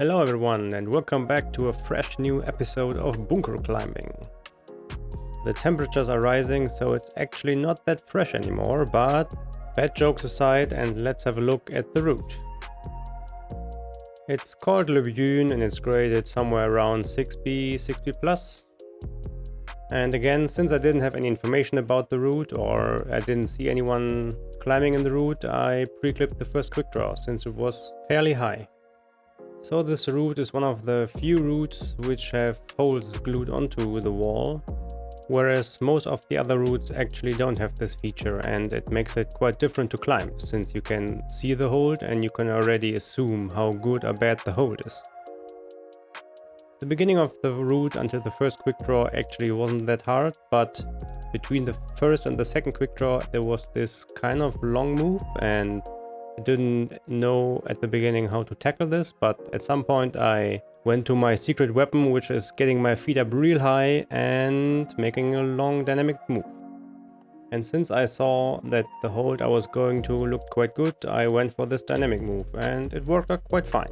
Hello everyone and welcome back to a fresh new episode of bunker climbing. The temperatures are rising, so it's actually not that fresh anymore, but bad jokes aside, and let's have a look at the route. It's called Löbejüne and it's graded somewhere around 6B, 6B+. And again, since I didn't have any information about the route or I didn't see anyone climbing in the route, I pre-clipped the first quick draw since it was fairly high. So this route is one of the few routes which have holes glued onto the wall, whereas most of the other routes actually don't have this feature, and it makes it quite different to climb since you can see the hold and you can already assume how good or bad the hold is. The beginning of the route until the first quick draw actually wasn't that hard, but between the first and the second quick draw there was this kind of long move, and I didn't know at the beginning how to tackle this, but at some point I went to my secret weapon, which is getting my feet up real high and making a long dynamic move. And since I saw that the hold I was going to looked quite good, I went for this dynamic move and it worked out quite fine.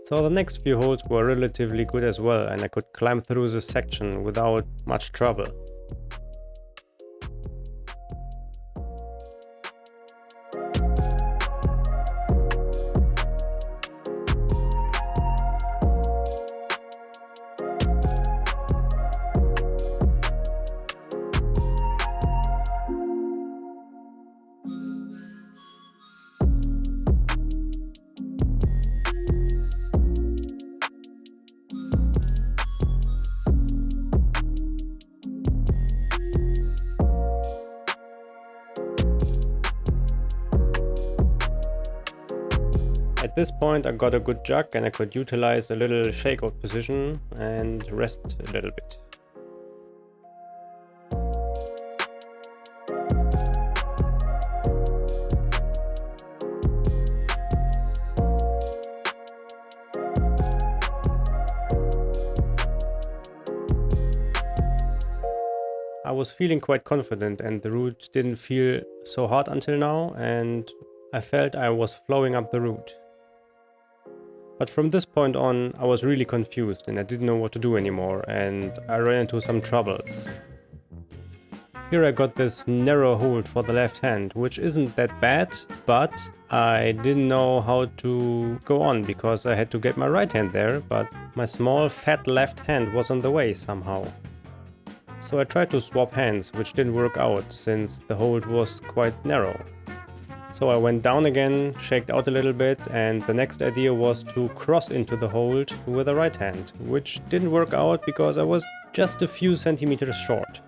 So the next few holds were relatively good as well, and I could climb through this section without much trouble. At this point I got a good jug and I could utilize a little shakeout position and rest a little bit. I was feeling quite confident and the route didn't feel so hard until now, and I felt I was flowing up the route. But from this point on, I was really confused and I didn't know what to do anymore, and I ran into some troubles. Here I got this narrow hold for the left hand, which isn't that bad, but I didn't know how to go on because I had to get my right hand there, but my small fat left hand was on the way somehow. So I tried to swap hands, which didn't work out since the hold was quite narrow. So I went down again, shaked out a little bit, and the next idea was to cross into the hold with the right hand, which didn't work out because I was just a few centimeters short.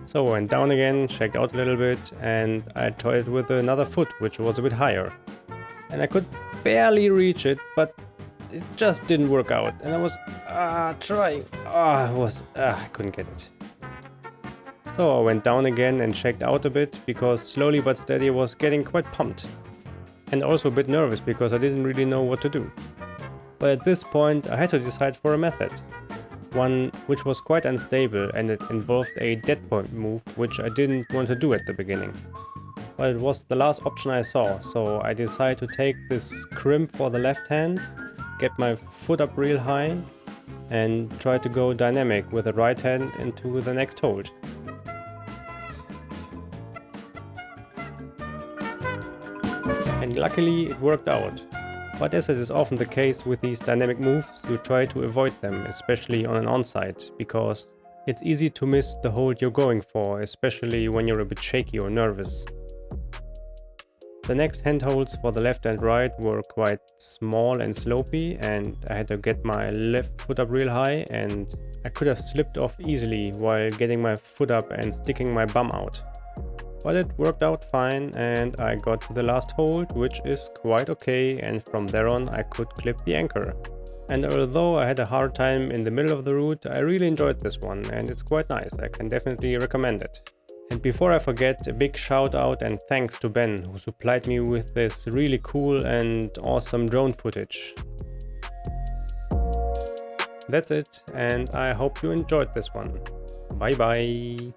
So I went down again, shaked out a little bit, and I tried with another foot, which was a bit higher. And I could barely reach it, but it just didn't work out. And I was trying. I couldn't get it. So I went down again and checked out a bit because slowly but steady I was getting quite pumped. And also a bit nervous because I didn't really know what to do. But at this point I had to decide for a method. One which was quite unstable, and it involved a dead point move, which I didn't want to do at the beginning. But it was the last option I saw, so I decided to take this crimp for the left hand, get my foot up real high and try to go dynamic with the right hand into the next hold. And luckily it worked out. But as it is often the case with these dynamic moves, you try to avoid them, especially on an onside, because it's easy to miss the hold you're going for, especially when you're a bit shaky or nervous. The next hand holds for the left and right were quite small and slopey, and I had to get my left foot up real high, and I could have slipped off easily while getting my foot up and sticking my bum out. But it worked out fine and I got to the last hold, which is quite okay, and from there on I could clip the anchor. And although I had a hard time in the middle of the route, I really enjoyed this one and it's quite nice. I can definitely recommend it. And before I forget, a big shout out and thanks to Ben, who supplied me with this really cool and awesome drone footage. That's it, and I hope you enjoyed this one. Bye bye!